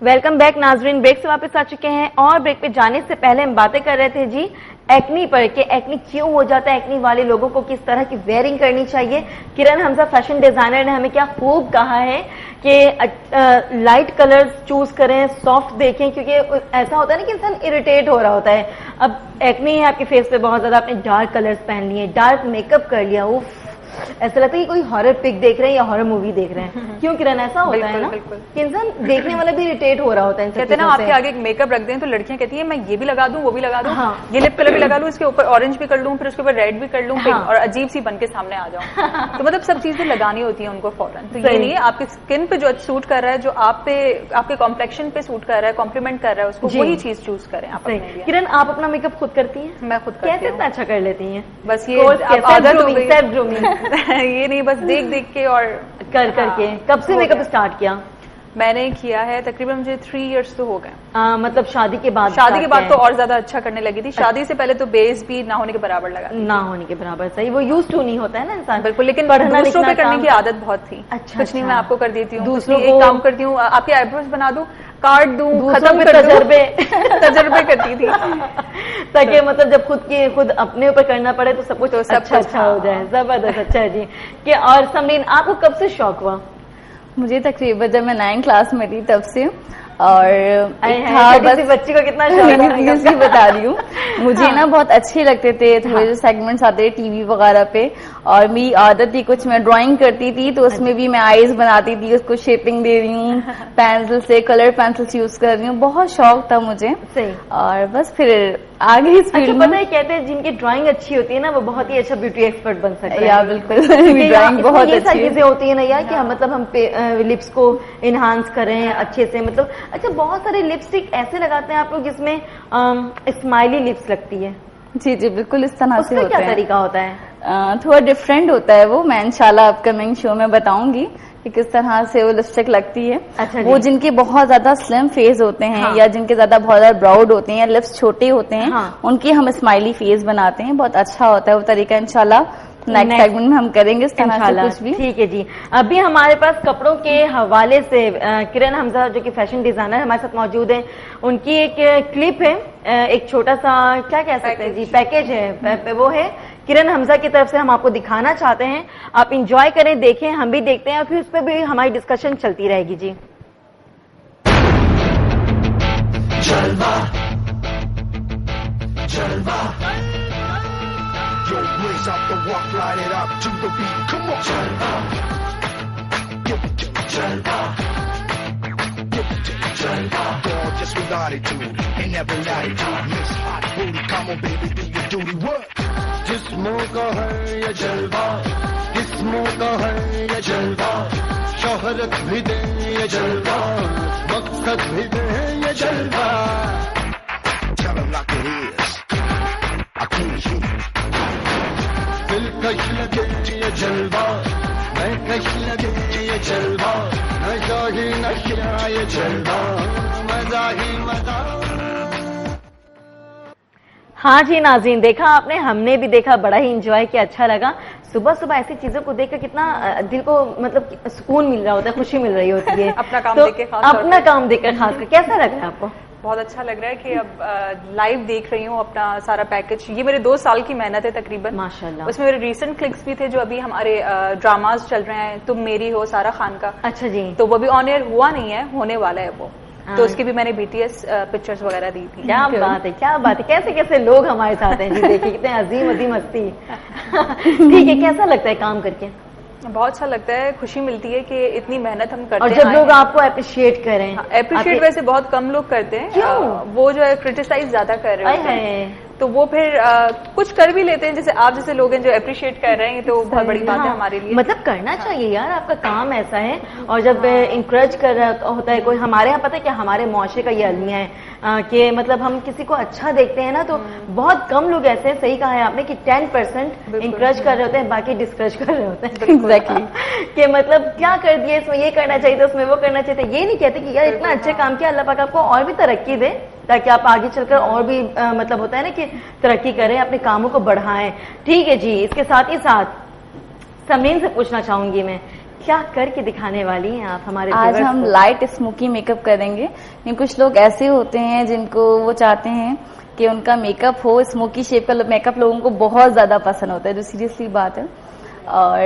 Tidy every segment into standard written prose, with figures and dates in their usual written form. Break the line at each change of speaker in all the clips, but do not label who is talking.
Welcome back नाजरीन। Break से वापस आ चुके हैं और ब्रेक पे जाने से पहले हम बातें कर रहे थे जी एक्नी पर कि एक्नी क्यों हो जाता है, एक्नी वाले लोगों को किस तरह की वेयरिंग करनी चाहिए। किरण हमजा फैशन डिजाइनर ने हमें क्या खूब कहा है कि लाइट कलर्स चूज करें, सॉफ्ट देखें, क्योंकि ऐसा होता है ना कि इंसान इरिटेट हो रहा होता है। अब एक्नी है आपके फेस पे बहुत ज्यादा, आपने डार्क कलर्स पहन लिए, डार्क मेकअप कर लिया, उफ ऐसा लगता है कि कोई हॉरर पिक देख रहे हैं या हॉरर मूवी देख रहे हैं। क्यों किरण, ऐसा होता है ना कि इंसान देखने वाला भी इरिटेट हो रहा होता है।
कहते हैं ना आपके आगे एक मेकअप रख दें तो लड़कियां कहती हैं मैं ये भी लगा दूं, वो भी लगा दूं, ये लिप कलर भी लगा लूं, इसके ऊपर ऑरेंज भी कर लूं, फिर उसके ऊपर रेड भी कर लूं, पिंक, और अजीब सी बन के सामने आ जाऊं। तो मतलब सब चीजें लगानी होती है उनको फौरन। तो ये नहीं है, आपकी स्किन पे जो सूट कर रहा है, जो आप पे आपके कॉम्प्लेक्शन पे सूट कर रहा है, कॉम्प्लीमेंट कर रहा है, उसको वही चीज चूज करें आप।
किरण आप अपना मेकअप खुद करती हैं?
मैं खुद करती हूं।
कैसे इतना अच्छा कर लेती हैं?
बस ये आदत हो गई। ये नहीं बस देख देख के और
कर करके। कब से मेकअप स्टार्ट किया?
मैंने किया है तकरीबन मुझे 3 इयर्स तो हो गए।
मतलब शादी के बाद?
शादी के बाद तो और ज्यादा अच्छा करने लगी थी। शादी से पहले तो बेस भी ना होने के बराबर लगा,
ना होने के बराबर। सही, वो यूज टू नहीं होता है ना इंसान।
बिल्कुल, लेकिन दूसरों पे करने की आदत बहुत थी।
अच्छा,
कुछ नहीं, मैं आपको कर देती हूँ,
दूसरों
एक काम करती हूँ, आपके आईब्रोज बना दूं, काट दूं, खत्म कर तजर्बे करती थी
ताकि मतलब जब खुद अपने ऊपर करना पड़े तो सब कुछ अच्छा हो जाए। जबरदस्त। अच्छा है जी। कि और समरीन आपको कब से शौक हुआ?
मुझे तकरीबन जब मैं 9th क्लास में थी तब से। और
बच्ची को कितना शौक
बता रही हूँ। मुझे ना बहुत अच्छे लगते थे थोड़े जो सेगमेंट्स आते थे टीवी वगैरह पे, और मेरी आदत थी कुछ मैं ड्राइंग करती थी तो उसमें भी मैं आईज बनाती थी, उसको शेपिंग दे रही हूँ पेंसिल से, कलर पेंसिल्स यूज कर रही हूँ। बहुत शौक था मुझे।
सही।
और बस फिर आगे इस फील्ड में।
पता है कहते हैं जिनकी ड्राइंग अच्छी होती है ना वो बहुत ही अच्छा ब्यूटी एक्सपर्ट बन सकते हैं।
या बिल्कुल, ड्राइंग बहुत अच्छी
चीजें होती है ना यार, कि मतलब हम लिप्स को इनहांस करें अच्छे से। मतलब अच्छा, बहुत सारे लिपस्टिक ऐसे लगाते हैं आप लोग जिसमें स्माइली लिप्स लगती है।
जी जी बिल्कुल, इस तरह से होता है।
क्या तरीका होता है?
थोड़ा डिफरेंट होता है वो। मैं इंशाल्लाह अपकमिंग शो में बताऊंगी कि किस तरह से वो लिपस्टिक लगती है।
अच्छा,
वो जिनके बहुत ज्यादा स्लिम फेस होते हैं या जिनके ज्यादा बहुत ज्यादा ब्राउड होते हैं या लिप्स छोटे होते हैं, उनकी हम स्माइली फेस बनाते हैं। बहुत अच्छा होता है वो तरीका। इंशाल्लाह नेक्स्ट सेगमेंट में हम करेंगे इस तरह से कुछ भी।
ठीक है जी। अभी हमारे पास कपड़ों के हवाले से किरण हमजा जो कि फैशन डिजाइनर हमारे साथ मौजूद है, उनकी एक क्लिप है, एक छोटा सा क्या कह सकते हैं जी, पैकेज है, वो है किरण हमजा की तरफ से, हम आपको दिखाना चाहते हैं। आप इंजॉय करें, देखें, हम भी देखते हैं और फिर उस पर भी हमारी डिस्कशन चलती रहेगी जी। जलवा जलवा raise up the walk, light it up to the beat. Come on, Jalva. Jalva. Jalva. Gorgeous with attitude in every latitude. Miss hot booty, come on, baby, do your duty. Work. जिस्मों का है ये जलवा, जिस्मों का है ये जलवा, शोहरत भी दे ये जलवा, मकसद भी दे ये जलवा. Tell them like it is. I can't hear. दिलकश लगे ये जलवा, मैं कश लगे ये जलवा, नशा ही नशा ये जलवा, मजा ही मजा। हाँ जी नाज़रीन, देखा आपने, हमने भी देखा, बड़ा ही इंजॉय किया, अच्छा लगा। सुबह सुबह ऐसी चीजों को देखकर कितना दिल को मतलब सुकून मिल रहा होता है, खुशी मिल रही होती है।
अपना काम
तो
देखकर
अपना काम देखकर खासकर कैसा लग रहा है आपको?
बहुत अच्छा लग रहा है कि अब लाइव देख रही हूँ अपना सारा पैकेज। ये मेरे 2 साल की मेहनत है तकरीबन,
माशाल्लाह।
उसमें मेरे रीसेंट क्लिक्स भी थे जो अभी हमारे ड्रामाज चल रहे हैं, तुम मेरी हो, सारा खान का।
अच्छा जी।
तो वो भी ऑन एयर हुआ नहीं है, होने वाला है वो। तो उसकी भी मैंने BTS पिक्चर्स वगैरह दी थी।
क्या बात है, क्या बात है, कैसे कैसे लोग हमारे साथ हैं जी, देखिए कितने अजीम अजीम हस्ती। ठीक है, कैसा लगता है काम करके?
बहुत अच्छा लगता है, खुशी मिलती है कि इतनी मेहनत हम करते हैं।
और जब लोग आपको अप्रिशिएट करें।
अप्रिशिएट वैसे बहुत कम लोग करते हैं।
क्यों?
वो जो है क्रिटिसाइज ज्यादा कर रहे हैं, तो वो फिर कुछ कर भी लेते हैं, जैसे आप जैसे लोग हैं जो अप्रिशिएट कर रहे हैं, तो बहुत बड़ी बात है हमारे लिए।
मतलब करना चाहिए यार, आपका काम ऐसा है। और जब इंकरेज कर रहा होता है कोई, हमारे यहाँ पता है क्या, हमारे मुआशरे का ये अलमिया है कि मतलब हम किसी को अच्छा देखते हैं ना, तो बहुत कम लोग ऐसे हैं, सही कहा है आपने, कि 10% इंकरेज कर रहे होते हैं, बाकी डिस्करेज कर रहे होते हैं।
एग्जैक्टली।
कि मतलब क्या कर दिया, इसमें ये करना चाहिए था, उसमें वो करना चाहिए था। ये नहीं कहते कि यार इतना अच्छा काम किया, अल्लाह पाक आपको और भी तरक्की दे, ताकि आप आगे चलकर और भी मतलब होता है ना कि तरक्की करें, अपने कामों को बढ़ाएं। ठीक है जी। इसके साथ ही साथ समरीन से पूछना चाहूंगी मैं क्या करके दिखाने वाली हैं आप हमारे
आज
viewers
हम
को?
लाइट स्मोकी मेकअप करेंगे। लेकिन कुछ लोग ऐसे होते हैं जिनको वो चाहते हैं कि उनका मेकअप हो स्मोकी शेप का। मेकअप लोगों को बहुत ज्यादा पसंद होता है, जो सीरियसली बात है। और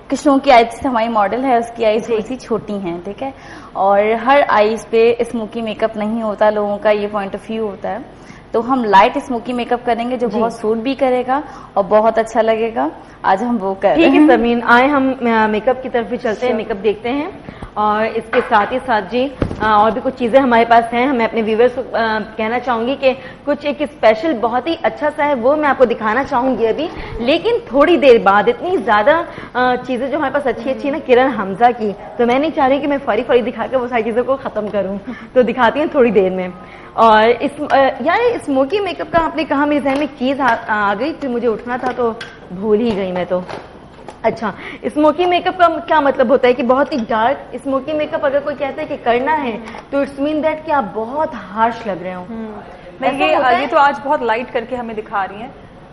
कुछ लोगों की आईज, हमारी मॉडल है उसकी आईज थोड़ी सी छोटी हैं, ठीक है। और हर आईज पे स्मोकी मेकअप नहीं होता, लोगों का ये पॉइंट ऑफ व्यू होता है। तो हम लाइट स्मोकी मेकअप करेंगे जो बहुत सूट भी करेगा और बहुत अच्छा लगेगा। आज हम वो कर रहे हैं।
ठीक है सरमीन, आए हम मेकअप की तरफ भी चलते हैं, मेकअप देखते हैं। और इसके साथ ही साथ जी और भी कुछ चीजें हमारे पास हैं। मैं अपने व्यूवर्स को कहना चाहूंगी कि कुछ एक स्पेशल बहुत ही अच्छा सा है, वो मैं आपको दिखाना चाहूंगी अभी, लेकिन थोड़ी देर बाद। इतनी ज्यादा चीजें जो हमारे पास अच्छी अच्छी ना किरण हमजा की, तो मैं नहीं चाह रही कि मैं फौरी फौरी दिखा के वो सारी चीजों को खत्म करूं, तो दिखाती हैं थोड़ी देर में। और इस यार स्मोकी मेकअप का आपने कहा, मेरे जहन में एक चीज आ गई, फिर मुझे उठना था तो भूल ही गई मैं तो। अच्छा, स्मोकी मेकअप का क्या मतलब होता है कि बहुत ही डार्क स्मोकी मेकअप अगर कोई कहता है कि करना है तो इट्स मीन दैट कि आप बहुत हार्श लग रहे हो।
ये तो आज बहुत लाइट करके हमें दिखा रही हैं।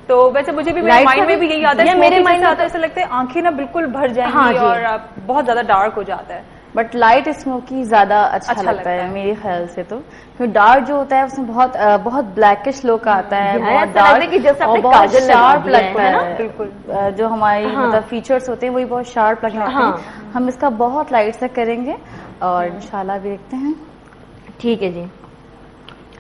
तो वैसे मुझे भी मेरे माइंड में भी यही आता है, मेरे माइंड में आता है ऐसा लगता है आंखें ना बिल्कुल भर जाएंगी और बहुत ज्यादा डार्क हो जाता है।
बट लाइट स्मोकी ज्यादा अच्छा लगता है मेरे ख्याल से। तो फिर डार्क जो होता है उसमें बहुत ब्लैकिश लुक आता है, बहुत डार्क और बहुत शार्प लगता है।
बिल्कुल
जो हमारी मतलब फीचर्स होते हैं वही बहुत शार्प लगते हैं। हम इसका बहुत लाइट से करेंगे और इंशाल्लाह भी देखते हैं।
ठीक है जी।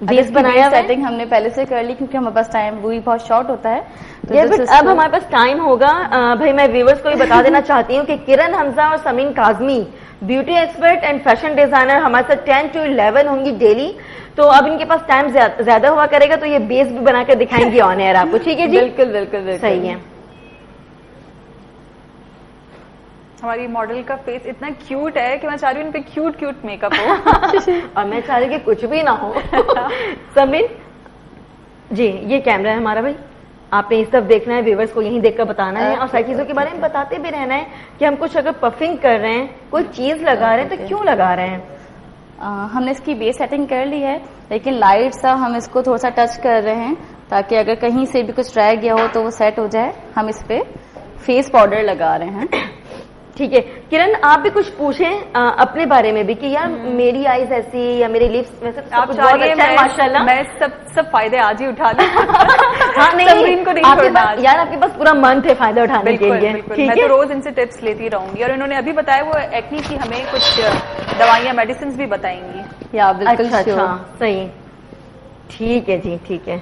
बेस बनाया सेटिंग हमने पहले से कर ली क्योंकि हमारे पास टाइम वही बहुत शॉर्ट होता है।
तो अब हमारे पास टाइम होगा। भाई मैं व्यूवर्स को भी बता देना चाहती हूँ कि किरण हमजा और Sameen Kazmi beauty expert and fashion designer हमारे साथ 10 to 11 होंगी डेली। तो अब इनके पास टाइम ज्यादा हुआ करेगा तो ये बेस भी बना कर दिखाएंगी ऑन एयर आपको। ठीक है जी,
बिल्कुल बिल्कुल बिल्कुल
सही है।
हमारी मॉडल का फेस इतना क्यूट है कि मैं चाह रही हूँ इन पे क्यूट क्यूट मेकअप हो।
और मैं चाह रही कि कुछ भी ना हो। समीन जी, ये कैमरा है हमारा भाई, आपने इस तरफ देखना है, व्यूवर्स को यहीं देखकर बताना है और सारी चीजों के बारे में बताते भी रहना है कि हम कुछ अगर पफिंग कर रहे हैं, कोई चीज लगा रहे हैं तो क्यों लगा रहे हैं।
हमने इसकी बेस सेटिंग कर ली है, लेकिन लाइट सा हम इसको थोड़ा सा टच कर रहे हैं ताकि अगर कहीं से भी कुछ रह गया हो तो वो सेट हो जाए। हम इस पे फेस पाउडर लगा रहे हैं।
ठीक है किरण, आप भी कुछ पूछें अपने बारे में भी कि यार मेरी आईज ऐसी या मेरे लिप्स वैसे
आप बहुत अच्छा है माशाल्लाह। मैं सब फायदे आज ही उठा लूं।
हाँ नहीं, इनको नहीं छोड़ना यार, आपके पास पूरा मंथ है फायदा उठाने के लिए।
मैं तो रोज इनसे टिप्स लेती रहूंगी और इन्होंने अभी बताया वो एक्नी की हमें कुछ दवाइयाँ मेडिसिन भी बताएंगी।
या बिल्कुल
अच्छा सही, ठीक है जी, ठीक है।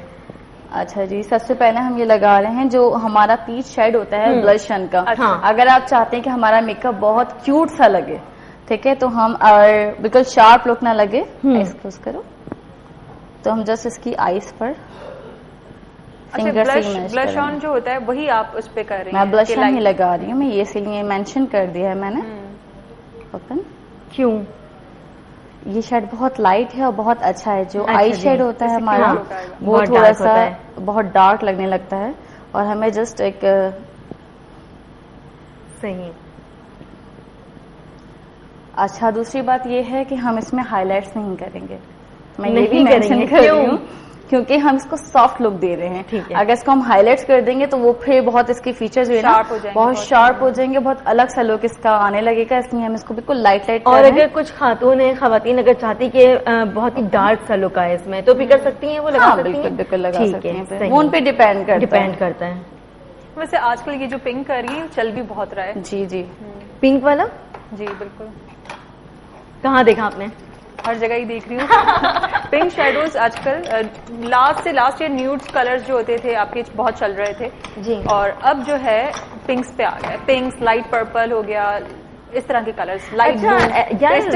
अच्छा जी, सबसे पहले हम ये लगा रहे हैं जो हमारा पीच शेड होता है ब्लशन का।
अच्छा।
अगर आप चाहते हैं कि हमारा मेकअप बहुत क्यूट सा लगे, ठीक है, तो हम बिल्कुल शार्प लुक ना लगे, एक्सपोज करो, तो हम जस्ट इसकी आईज पर
ब्लश ऑन जो होता है वही आप उस पे कर रहे हैं।
मैं ब्लश ऑन ही लगा रही हूँ, मैं ये इसलिए मेंशन कर दिया है मैंने। ओपन
क्यों?
ये शेड बहुत लाइट है और बहुत अच्छा है। जो आई शेड होता है हमारा वो
बहुत
थोड़ा सा बहुत डार्क लगने लगता है और हमें जस्ट एक
सही।
अच्छा, दूसरी बात ये है कि हम इसमें हाइलाइट्स नहीं करेंगे। मैं
नहीं
ये भी मेंशन कर रही हूँ क्योंकि हम इसको सॉफ्ट लुक दे रहे हैं।
ठीक है।
अगर इसको हम हाइलाइट्स कर देंगे तो वो फिर बहुत इसके फीचर्स जो है ना बहुत शार्प हो जाएंगे, बहुत अलग सा लुक इसका आने लगेगा। इसलिए हम इसको बिल्कुल लाइट लाइट।
और अगर कुछ खवातीन अगर चाहती कि बहुत ही डार्क सा लुक आए इसमें तो भी कर सकती हैं, वो लगा सकती हैं।
बिल्कुल लगा सकती हैं, वो उन पे डिपेंड
करता है।
वैसे आजकल ये जो पिंक कर रही है चल भी बहुत रहा है।
जी जी,
पिंक वाला
जी बिल्कुल।
कहाँ देखा आपने?
हर जगह ही देख रही हूँ। पिंक शेडोज आजकल लास्ट ईयर न्यूड कलर्स जो होते थे आपके बहुत चल रहे थे
जी, और
अब जो है पिंक्स पे आ गया। पिंक्स, लाइट पर्पल हो गया, इस तरह के कलर्स, लाइट
ब्लू।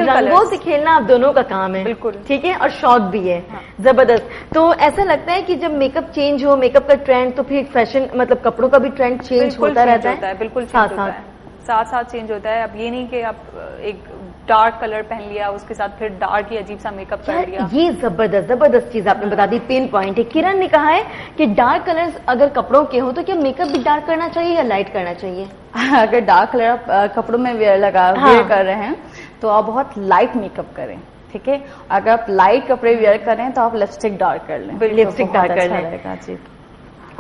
रंगों से खेलना आप दोनों का काम है।
बिल्कुल
ठीक है, और शौक भी है। हाँ। जबरदस्त। तो ऐसा लगता है कि जब मेकअप चेंज हो, मेकअप का ट्रेंड, तो फिर फैशन मतलब कपड़ों का भी ट्रेंड चेंज होता रहता है।
बिल्कुल साथ चेंज होता है। अब ये नहीं कि आप एक डार्क कलर पहन लिया उसके साथ फिर डार्क ही अजीब सा मेकअप कर लिया।
ये जबरदस्त चीज आपने बता दी, पिन पॉइंट है। किरण ने कहा है कि डार्क कलर्स अगर कपड़ों के हो तो क्या मेकअप भी डार्क करना चाहिए या लाइट करना चाहिए?
अगर डार्क कलर आप कपड़ों में वेयर कर रहे हैं तो आप बहुत लाइट मेकअप करें, ठीक है। अगर आप लाइट कपड़े वेयर करें तो आप लिपस्टिक डार्क कर लें।
लिपस्टिक डार्क कर लें।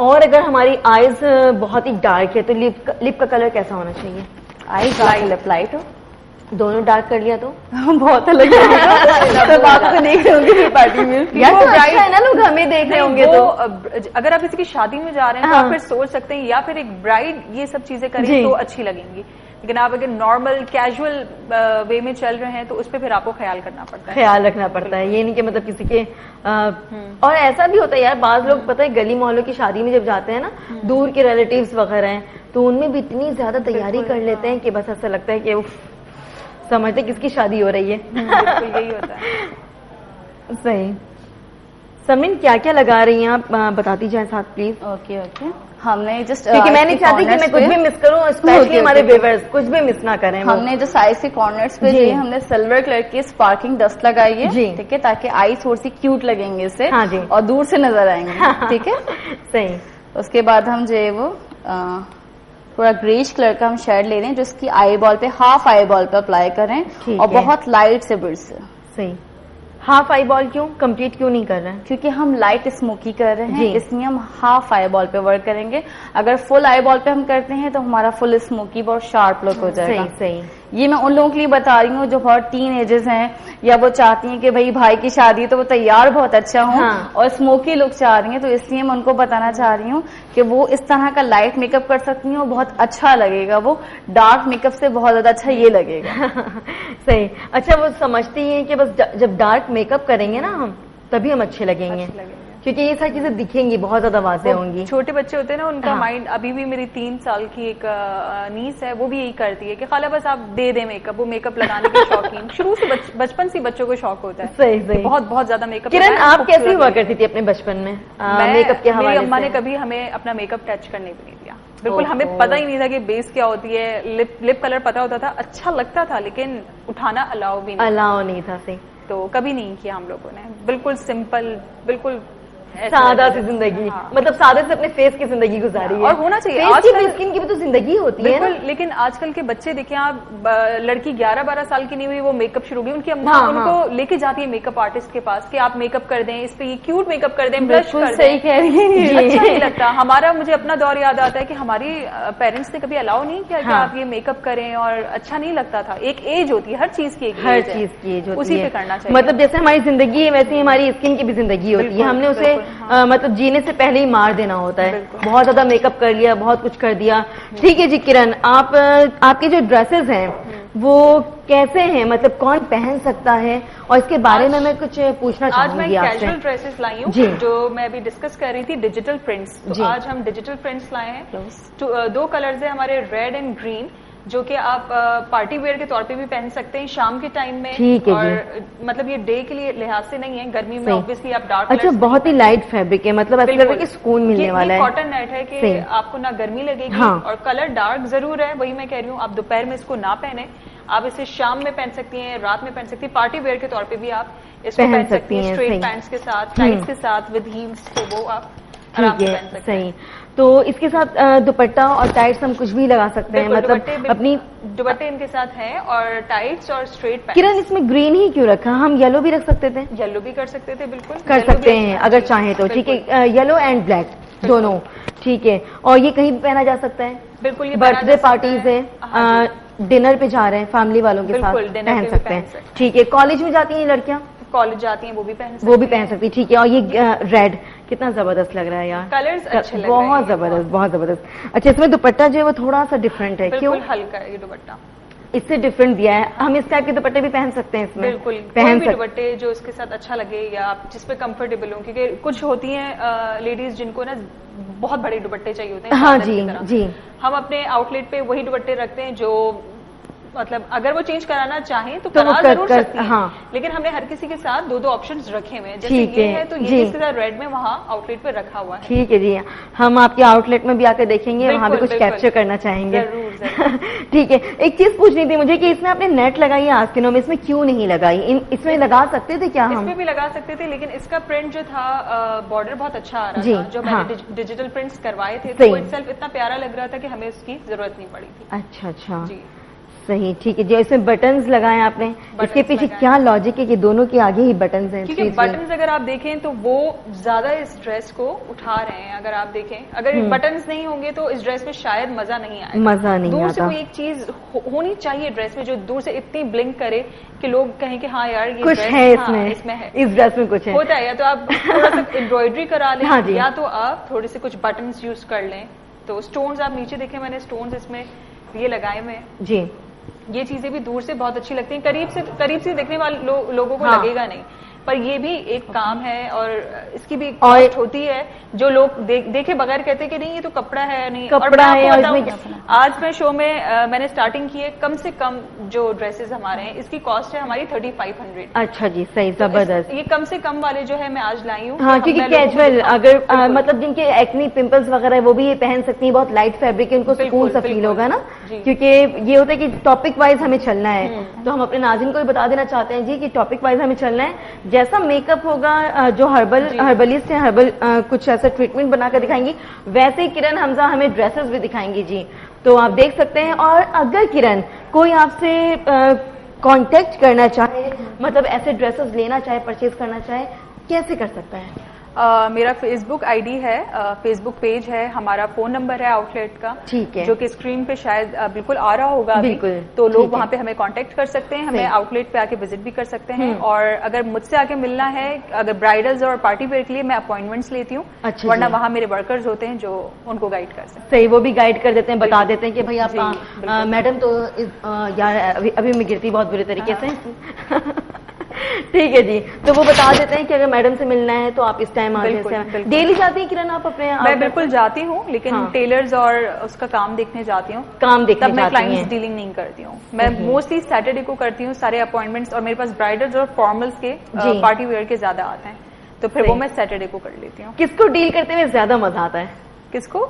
और अगर हमारी आईज बहुत ही डार्क है तो लिप का कलर कैसा होना चाहिए?
आईज लाइट हो
दोनों डार्क कर लिया तो
बहुत अलग लगेगा। तब आपको देख रहे होंगे फिर पार्टी में।
यार तो अच्छा है ना, लोग हमें देख रहे होंगे तो
अगर आप किसी की शादी में जा रहे हैं तो आप फिर सोच सकते हैं, या फिर एक ब्राइड ये सब चीजें करें तो अच्छी लगेंगी। लेकिन आप अगर नॉर्मल कैजुअल वे में चल रहे हैं तो उस पर फिर आपको ख्याल करना पड़ता है,
ख्याल रखना पड़ता है। ये नहीं कि मतलब किसी के और ऐसा भी होता है यार, बाज लोग पता है गली मोहल्लों की शादी में जब जाते हैं ना, दूर के रिलेटिव्स वगैरह हैं, तो उनमें भी इतनी ज्यादा तैयारी कर लेते हैं कि बस ऐसा लगता है कि समझते किसकी शादी हो रही है।
बिल्कुल यही होता है।
सही। समरीन क्या क्या लगा रही हैं आप, बताती जाए साथ प्लीज।
ओके ओके, हमने जस्ट
क्योंकि मैं नहीं चाहती कि मैं कुछ भी मिस करूं, स्पेशली हमारे व्यूअर्स कुछ भी मिस ना करें।
हमने जो साइज के कॉर्नर्स पे जो हमने सिल्वर कलर की स्पार्किंग डस्ट लगाई है, ठीक है, ताकि आई थोड़ी सी क्यूट लगेंगे इससे।
हाँ जी।
और दूर से नजर आएंगे। ठीक है,
सही।
उसके बाद हम जो है वो थोड़ा ग्रेश कलर का हम शेड ले रहे हैं, जो इसकी आई बॉल पे, हाफ आई बॉल पे अप्लाई करें, और बहुत लाइट से ब्रश से।
सही। हाफ आई बॉल क्यों, कंप्लीट क्यों नहीं कर रहे हैं?
क्योंकि हम लाइट स्मोकी कर रहे हैं, इसलिए हम हाफ आई बॉल पे वर्क करेंगे। अगर फुल आई बॉल पे हम करते हैं तो हमारा फुल स्मोकी बहुत शार्प लुक हो जाएगा।
सही सही।
ये मैं उन लोगों के लिए बता रही हूँ जो बहुत टीन एजेस हैं, या वो चाहती हैं कि भाई भाई की शादी है तो वो तैयार बहुत अच्छा हो, और स्मोकी लुक चाह रही हैं, तो इसलिए मैं उनको बताना चाह रही हूँ कि वो इस तरह का लाइट मेकअप कर सकती हैं, बहुत अच्छा लगेगा। वो डार्क मेकअप से बहुत ज्यादा अच्छा ये लगेगा।
सही। अच्छा, वो समझती हैं कि बस जब डार्क मेकअप करेंगे ना हम, तभी हम अच्छे लगेंगे, क्योंकि ये सारी चीजें दिखेंगी, बहुत ज्यादा वाज़ेह होंगी।
छोटे बच्चे होते हैं ना, उनका माइंड, अभी भी मेरी 3 साल की एक नीस है, वो भी यही करती है कि खाला बस आप दे दे मेकअप, वो मेकअप लगाने के शौकीन शुरू से बचपन से बच्चों को शौक होता है।
सही सही।
बहुत ज्यादा मेकअप।
किरण, आप कैसी हुआ करती थी अपने बचपन में मेकअप के हवाले से?
मेरी अम्मा ने कभी हमें अपना मेकअप टच करने भी नहीं दिया, बिल्कुल। हमें पता ही नहीं था कि बेस क्या होती है। लिप कलर पता होता था, अच्छा लगता था, लेकिन उठाना अलाउ भी नहीं
था। सही।
तो कभी नहीं किया हम लोगों ने, बिल्कुल सिंपल, बिल्कुल
सादा सी जिंदगी। मतलब सादे से अपने फेस की जिंदगी गुजारी है,
और होना चाहिए।
आजकल स्किन की भी तो जिंदगी होती है ना।
लेकिन आजकल के बच्चे देखिए आप, लड़की 11-12 साल की नहीं हुई वो मेकअप शुरू हुई, उनकी अम्मा उनको लेके जाती है मेकअप आर्टिस्ट के पास कि आप मेकअप कर दें, इस पे ये क्यूट मेकअप कर दें, ब्लश कर दें।
सही कह रही है।
अच्छा नहीं लगता। हमारा, मुझे अपना दौर याद आता है कि हमारी पेरेंट्स ने कभी अलाउ नहीं किया कि आप ये मेकअप करें, और अच्छा नहीं लगता था। एक एज होती है, हर चीज की एज होती है, उसी पे करना चाहिए।
मतलब जैसे हमारी जिंदगी है वैसे ही हमारी स्किन की भी जिंदगी होती है, हमने उसे मतलब जीने से पहले ही मार देना होता है। बहुत ज्यादा मेकअप कर लिया, बहुत कुछ कर दिया। ठीक है जी किरण, आपके जो ड्रेसेस हैं वो कैसे हैं, मतलब कौन पहन सकता है, और इसके बारे में मैं कुछ पूछना चाहूंगी आपसे।
आज मैं कैजुअल ड्रेसेस लाई हूँ, जो मैं अभी डिस्कस कर रही थी, डिजिटल प्रिंट्स। तो आज हम डिजिटल प्रिंट्स लाए हैं। 2 कलर्स है हमारे, रेड एंड ग्रीन, जो कि आप पार्टी वेयर के तौर पे भी पहन सकते हैं शाम के टाइम में।
ठीक है।
और मतलब ये डे के लिए लिहाज से नहीं है, गर्मी में ऑब्वियसली आप डार्क।
अच्छा, बहुत ही लाइट फैब्रिक है, मतलब ऐसा लग रहा है कि सुकून मिलने वाला है।
कॉटन नेट है कि आपको ना गर्मी लगेगी, और कलर डार्क जरूर है, वही मैं कह रही हूँ। आप दोपहर में इसको ना पहने, आप इसे शाम में पहन सकती हैं, रात में पहन सकती हैं, पार्टी वेयर के तौर पे भी आप इसको पहन सकती हैं, स्ट्रेट पैंट्स के साथ, टाइट्स के साथ, विद हील्स, तो वो आप आराम से पहन सकते हैं।
सही। तो इसके साथ दुपट्टा और टाइट्स हम कुछ भी लगा सकते हैं, मतलब अपनी
दुपट्टे इनके साथ हैं, और टाइट्स और स्ट्रेट पैंट्स।
किरण, इसमें ग्रीन ही क्यों रखा, हम येलो भी रख सकते थे?
येलो भी कर सकते थे, बिल्कुल
कर सकते हैं अगर चाहें तो। ठीक है, येलो एंड ब्लैक दोनों, ठीक है। और ये कहीं भी पहना जा सकता है,
बिल्कुल। ये
बर्थडे पार्टीज है, डिनर पे जा रहे हैं फैमिली वालों के साथ, पहन सकते हैं। ठीक है। कॉलेज में जाती हैं लड़कियां,
कॉलेज जाती हैं, वो भी पहन
सकती हैं। ठीक है। और ये रेड कितना जबरदस्त लग रहा है यार,
कलर्स अच्छे लग रहे हैं,
बहुत जबरदस्त, बहुत जबरदस्त। अच्छा, इसमें दुपट्टा जो है वो थोड़ा सा डिफरेंट है, क्यों?
हल्का है ये दुपट्टा,
इससे डिफरेंट दिया है। हम इस टाइप के दुपट्टे भी पहन सकते हैं इसमें,
बिल्कुल। पहन सकते दुपट्टे जो इसके साथ अच्छा लगे, या आप जिसपे कंफर्टेबल हो, क्योंकि कुछ होती हैं लेडीज जिनको ना बहुत बड़े दुपट्टे चाहिए होते हैं।
हाँ जी जी।
हम अपने आउटलेट पे वही दुपट्टे रखते हैं जो, मतलब अगर वो चेंज कराना चाहें तो करा जरूर सकती हैं, लेकिन हमने हर किसी के साथ 2 ऑप्शंस रखे हुए हैं। जैसे ये है तो ये इसके साथ रेड में वहाँ आउटलेट पे रखा हुआ है।
ठीक है जी, हम आपके आउटलेट में भी आकर देखेंगे, वहाँ पे कुछ कैप्चर करना चाहेंगे। ठीक है। एक चीज पूछनी थी मुझे कि इसमें आपने नेट लगाई है आस्तीनों में, इसमें क्यों नहीं लगाई? इसमें लगा सकते थे क्या हम?
इसमें भी लगा सकते थे, लेकिन इसका प्रिंट जो था, बॉर्डर बहुत अच्छा आ रहा था, जो मैंने डिजिटल प्रिंट्स करवाए थे, तो इटसेल्फ इतना प्यारा लग रहा था कि हमें उसकी जरूरत नहीं पड़ी थी।
अच्छा अच्छा जी। सही, ठीक है जी। इसमें बटन्स लगाए आपने, इसके पीछे क्या लॉजिक है कि दोनों के आगे ही बटन्स हैं?
क्योंकि बटन्स अगर आप देखें तो वो ज्यादा इस ड्रेस को उठा रहे हैं। अगर आप देखें, अगर बटन्स नहीं होंगे तो इस ड्रेस में शायद मजा नहीं आएगा।
मजा नहीं
दूर
आता।
से कोई एक चीज होनी चाहिए ड्रेस में जो दूर से इतनी ब्लिंक करे कि लोग कहें कि हाँ यार ये
कुछ
ड्रेस,
है
हाँ,
इसमें
है,
इस ड्रेस में कुछ है।
होता है। या तो आप थोड़ा सा एम्ब्रॉयडरी करा लें,
हाँ जी।
या तो आप थोड़े से कुछ बटन्स यूज कर लें। तो स्टोन्स आप नीचे देखें, मैंने स्टोन्स इसमें ये लगाए हुए हैं
जी।
ये चीजें भी दूर से बहुत अच्छी लगती हैं, करीब से देखने वाले लोगों को
हाँ।
लगेगा नहीं, पर ये भी एक काम है और इसकी भी कॉस्ट होती है। जो लोग देखे बगैर कहते कि नहीं ये तो कपड़ा है, नहीं
कपड़ा है। और
आज मैं शो में मैंने स्टार्टिंग की है, कम से कम जो ड्रेसेस हमारे हैं इसकी कॉस्ट है हमारी 3500।
अच्छा जी, सही, जबरदस्त।
ये कम से कम वाले जो है मैं आज लाई हूँ।
हाँ, क्योंकि कैजुअल अगर मतलब जिनके एक्नी पिंपल्स वगैरह है वो भी ये पहन सकती हैं, बहुत लाइट फैब्रिक है, उनको सुकून सा फील होगा ना। क्योंकि ये होता है कि टॉपिक वाइज हमें चलना है, तो हम अपने नाज़रीन को भी बता देना चाहते हैं जी कि टॉपिक वाइज हमें चलना है। जैसा मेकअप होगा, जो हर्बलिस्ट है, हर्बल कुछ ऐसा ट्रीटमेंट बनाकर दिखाएंगी, वैसे ही किरण हमजा हमें ड्रेसेस भी दिखाएंगी जी। तो आप देख सकते हैं। और अगर किरण कोई आपसे कांटेक्ट करना चाहे, मतलब ऐसे ड्रेसेस लेना चाहे, परचेज करना चाहे, कैसे कर सकता है?
मेरा फेसबुक आईडी है, फेसबुक पेज है, हमारा फोन नंबर है आउटलेट का,
ठीक है,
जो कि स्क्रीन पे शायद बिल्कुल आ रहा होगा अभी।
बिल्कुल,
तो लोग वहां पे हमें कांटेक्ट कर सकते हैं, हमें आउटलेट पे आके विजिट भी कर सकते हैं। और अगर मुझसे आके मिलना है, अगर ब्राइडल्स और पार्टी वेयर के लिए मैं अपॉइंटमेंट्स लेती हूँ।
अच्छा,
वरना वहाँ मेरे वर्कर्स होते हैं जो उनको गाइड कर सकते हैं।
सही, वो भी गाइड कर देते हैं, बता देते हैं कि भाई आप मैडम तो यार अभी मैं गिरती बहुत बुरे तरीके से ठीक है जी। तो वो बता देते हैं कि अगर मैडम से मिलना है तो आप इस टाइम आ जाए। डेली जाती हैं किरण आप अपने?
मैं बिल्कुल जाती हूँ, लेकिन टेलर्स और उसका काम देखने जाती हूँ,
काम देखने
तब मैं क्लाइंट्स डीलिंग नहीं करती हूँ। मैं मोस्टली सैटरडे को करती हूँ सारे अपॉइंटमेंट्स, और मेरे पास ब्राइडल्स और फॉर्मल्स के पार्टी वेयर के ज्यादा आते हैं, तो फिर वो मैं सैटरडे को कर लेती हूँ।
किसको डील करते हुए ज्यादा मजा आता है?
किसको?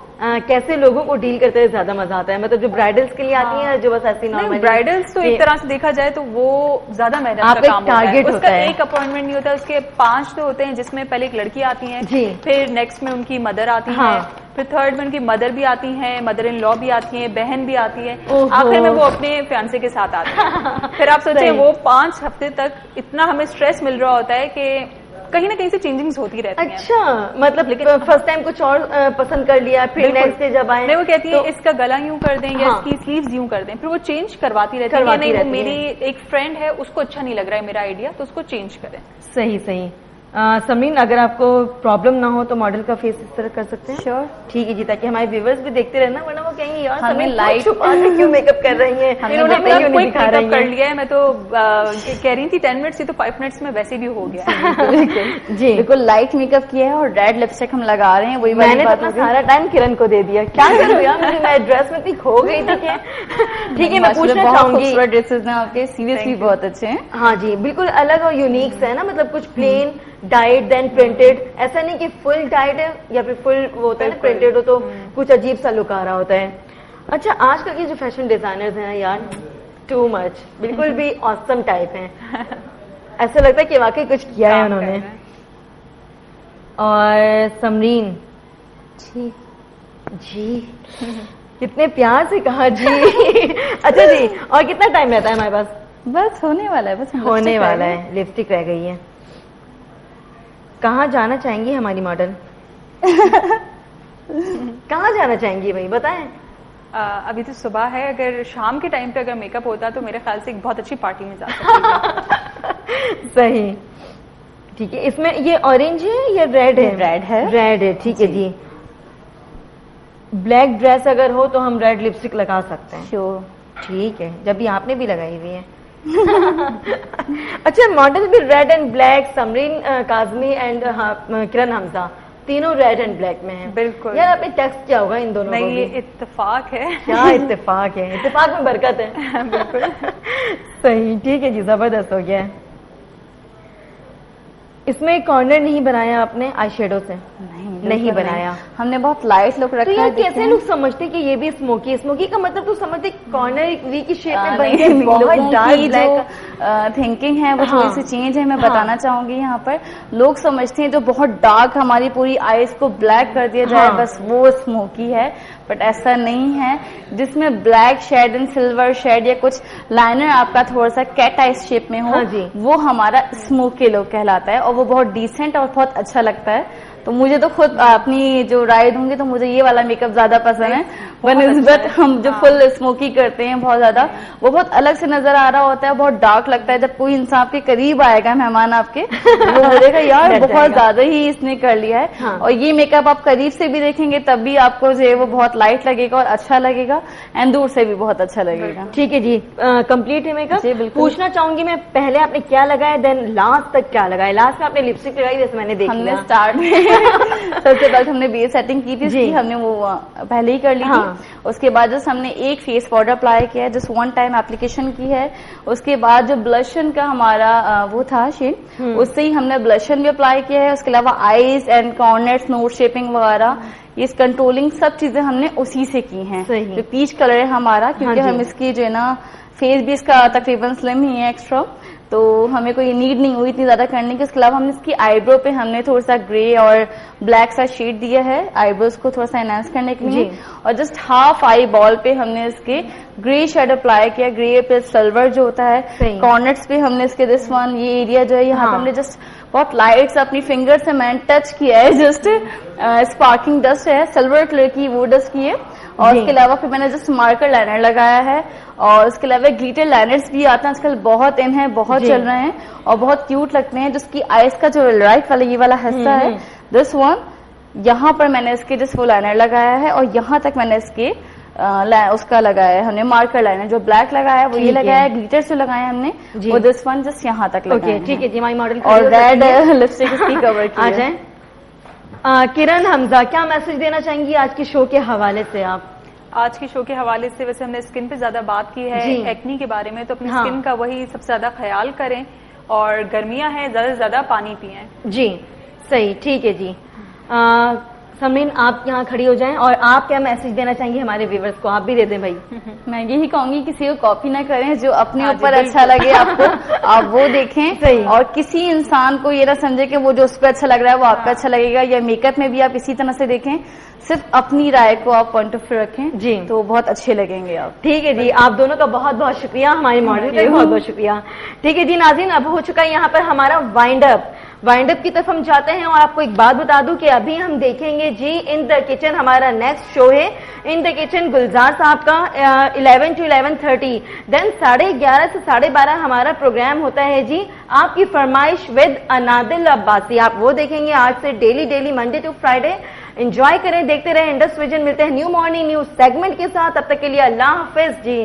कैसे लोगों को डील करते हुए ज्यादा मजा आता है? मतलब जो ब्राइडल्स के लिए आती हैं, जो बस ऐसी नॉर्मल?
ब्राइडल्स तो एक तरह से देखा जाए तो वो ज्यादा मेहनत का काम होता है। उसका एक अपॉइंटमेंट नहीं होता, उसके 5 तो होते हैं, जिसमें पहले एक लड़की आती है, फिर नेक्स्ट में उनकी मदर आती है, फिर थर्ड में उनकी मदर भी आती है, मदर इन लॉ भी आती है, बहन भी आती है, आखिर में वो अपने फियांसे के साथ आती है। फिर आप सोचिए वो 5 हफ्ते तक इतना हमें स्ट्रेस मिल रहा होता है कि कहीं ना कहीं से चेंजिंग्स होती रहती हैं।
अच्छा, मतलब लेकिन फर्स्ट टाइम कुछ और पसंद कर लिया, फिर नेक्स्ट डे जब आए
नहीं, वो कहती है इसका गला यूं कर दें या इसकी स्लीव्स यूं कर दें, फिर वो चेंज करवाती रहती है। नहीं, वो मेरी एक फ्रेंड है, उसको अच्छा नहीं लग रहा है मेरा आइडिया, तो उसको चेंज करें।
सही सही। समरीन, अगर आपको प्रॉब्लम ना हो तो मॉडल का फेस इस तरह कर सकते हैं?
श्योर,
ठीक है जी, ताकि हमारे व्यूवर्स भी देखते रहना, वरना वो कहेंगे यार
हमें
लाइट छुपा के क्यों मेकअप कर रही हैं,
इन्होंने मेकअप कर लिया है। मैं तो कह रही थी 10 मिनट्स, तो 5 मिनट्स में वैसे भी हो गया
जी।
बिल्कुल लाइट मेकअप किया है और रेड लिपस्टिक हम लगा रहे हैं। वही
मैंने तो अपना सारा टाइम किरण को दे दिया, क्या करूँ यार, मैं ड्रेस में खो गई थी। ठीक है, मैं पूछना चाहूंगी,
ड्रेसेस ना आपके सीरियसली बहुत अच्छे हैं।
हाँ जी, बिल्कुल अलग और यूनिक है ना, मतलब कुछ प्लेन डाइट देन प्रिंटेड, ऐसा नहीं कि फुल डाइट है या फिर फुल वो होता है ना प्रिंटेड हो, तो कुछ अजीब सा लुक आ रहा होता है। अच्छा, आजकल के जो फैशन डिजाइनर्स हैं यार, टू मच, बिल्कुल भी ऑसम टाइप हैं। ऐसा लगता है कि वाकई कुछ किया है उन्होंने। और समरीन जी, जी कितने प्यार से कहा जी। अच्छा जी, और कितना टाइम रहता है हमारे पास?
बस होने वाला है, बस
होने वाला है, लिपस्टिक रह गई है। कहाँ जाना चाहेंगी हमारी मॉडल? कहाँ जाना चाहेंगी भाई, बताएं।
अभी तो सुबह है, अगर शाम के टाइम पे अगर मेकअप होता तो मेरे ख्याल से एक बहुत अच्छी पार्टी में जा सकती।
सही, ठीक है। इसमें ये ऑरेंज है या रेड है?
रेड है।
रेड है, ठीक है जी। ब्लैक ड्रेस अगर हो तो हम रेड लिपस्टिक लगा सकते हैं।
श्योर,
ठीक है, जब भी आपने भी लगाई हुई है। अच्छा, मॉडल भी red and black, Samreen Kazmi and Kiran Hamza तीनों रेड एंड ब्लैक में हैं।
बिल्कुल
यार, आपने टेक्स्ट क्या होगा इन दोनों?
नहीं, ये इत्तेफाक है।
क्या इत्तेफाक है? इत्तेफाक में बरकत है। बिल्कुल सही, ठीक है जी, जबरदस्त हो गया है। इसमें कॉर्नर नहीं बनाया आपने आई शेडो से? नहीं बनाया।
हमने बहुत लाइट लुक
तो
रखा
ये
है।
कैसे लोग समझते कि ये भी स्मोकी? स्मोकी का मतलब तो समझते कॉर्नर वी की शेप में बन
नहीं,
के बहुत
लोगों
डार्क
की
ब्लैक
जो थिंकिंग है वो
हाँ।
थोड़ी सी चेंज है। मैं
हाँ।
बताना चाहूंगी यहाँ पर लोग समझते हैं जो बहुत डार्क हमारी पूरी आईज को ब्लैक कर दिया जाए
हाँ।
बस वो स्मोकी है, बट ऐसा नहीं है। जिसमें black shade and silver shade या कुछ लाइनर आपका थोड़ा सा कैट आई शेप में हो,
हाँ जी।
वो हमारा स्मोकी लुक कहलाता है और वो बहुत डिसेंट और बहुत अच्छा लगता है। तो मुझे तो खुद अपनी जो राय दूंगी तो मुझे ये वाला मेकअप ज्यादा पसंद है बनस्बत हम जो फुल स्मोकी करते हैं बहुत ज्यादा, वो बहुत अलग से नजर आ रहा होता है, बहुत डार्क लगता है। जब कोई इंसान आपके करीब आएगा मेहमान आपके वो बोलेगा यार
डर
बहुत
जाएगा।
ज्यादा ही इसने कर लिया है।
हाँ।
और ये मेकअप आप करीब से भी देखेंगे तब भी आपको जो है वो बहुत लाइट लगेगा और अच्छा लगेगा एंड दूर से भी बहुत अच्छा लगेगा।
ठीक है जी, कंप्लीट है मेकअप।
जी, बिल्कुल।
पूछना चाहूंगी मैं, पहले आपने क्या लगाया देन लास्ट तक क्या लगाया? लास्ट में आपने लिपस्टिक लगाई जैसे मैंने देख
हमने
लिया।
स्टार्ट में सबसे पहले हमने बेस सेटिंग की थी उसकी, हमने वो पहले ही कर ली
हाँ।
थी। उसके बाद जस्ट हमने एक फेस पाउडर अप्लाई किया है, जस्ट वन टाइम एप्लीकेशन की है। उसके बाद जो ब्लशन का हमारा वो था शेड, उससे ही हमने ब्लशन भी अप्लाई किया है। उसके अलावा eyes and corners, nose shaping वगैरह, ये कंट्रोलिंग सब चीजें हमने उसी से की हैं।
सही।
जो पीच कलर है हमारा, क्योंकि
हाँ जी।
हम इसकी जो है ना फेस भी इसका तकरीबन स्लिम ही है एक्स्ट्रा, तो हमें कोई नीड नहीं हुई इतनी ज्यादा करने की। उसके अलावा हमने इसकी आईब्रो पे हमने थोड़ा सा ग्रे और ब्लैक सा शेड दिया है आईब्रोज को थोड़ा सा एनहांस करने के लिए। और जस्ट हाफ आई बॉल पे हमने इसके ग्रे शेड अप्लाई किया, ग्रे पे सिल्वर जो होता है।
सही।
कॉर्नर्स पे हमने इसके दिस वन ये एरिया जो है यहाँ पे हमने जस्ट बहुत लाइट से अपनी फिंगर से मैंने टच किया है। जस्ट स्पार्किंग डस्ट है सिल्वर कलर की, वो डस्ट की है। और उसके अलावा फिर मैंने जस्ट मार्कर लाइनर लगाया है। और उसके अलावा ग्लिटर लाइनर्स भी आते हैं आजकल, बहुत इन है, बहुत चल रहे हैं और बहुत क्यूट लगते हैं। जिसकी आईज का जो राइट वाला ये वाला हिस्सा है दिस वन, यहाँ पर मैंने इसके जस्ट वो लाइनर लगाया है और यहाँ तक मैंने इसके उसका लगाया है हमने मार्कर लाइनर। जो ब्लैक लगाया है वो ये लगाया है, ग्लिटर से लगाया हमने वो दिस वन जस्ट यहाँ तक लगाया है।
ठीक है जी, माई मॉडल।
और रेड लिपस्टिक इसकी कवर की
आ
है।
जाए किरण हमजा, क्या मैसेज देना चाहेंगी आज के शो के हवाले से आप?
आज के शो के हवाले से वैसे हमने स्किन पे ज्यादा बात की है, एक्नी के बारे में, तो अपनी स्किन का वही सबसे ज्यादा ख्याल करें और गर्मियां हैं ज्यादा से ज्यादा पानी पिएं।
जी सही, ठीक है जी। समरीन आप यहाँ खड़ी हो जाएं और आप क्या मैसेज देना चाहेंगे हमारे व्यूवर्स को? आप भी दे दें भाई।
मैं यही कहूंगी किसी को कॉपी ना करें, जो अपने ऊपर अच्छा लगे आपको आप वो देखें।
सही।
और किसी इंसान को ये ना समझे कि वो जो उस पर अच्छा लग रहा है वो आपका अच्छा लगेगा, या मेकअप में भी आप इसी तरह से देखें, सिर्फ अपनी राय को आप पॉइंट ऑफ व्यू रखें
जी,
तो बहुत अच्छे लगेंगे आप।
ठीक है जी, आप दोनों का बहुत बहुत शुक्रिया, हमारे मॉडल का बहुत बहुत शुक्रिया। ठीक है जी नाज़रीन, अब हो चुका है यहाँ पर हमारा वाइंड अप। वाइंड अप की तरफ हम जाते हैं और आपको एक बात बता दूं कि अभी हम देखेंगे जी इन द किचन, हमारा नेक्स्ट शो है इन द किचन गुलजार साहब का 11 to 11:30। देन 11:30 से 12:30 हमारा प्रोग्राम होता है जी आपकी फरमाइश विद अनादिल अब्बासी। आप वो देखेंगे आज से daily Monday to Friday. Enjoy करें, देखते रहे इंडस विजन। मिलते हैं न्यू मॉर्निंग न्यूज सेगमेंट के साथ, तब तक के लिए अल्लाह हाफिज जी।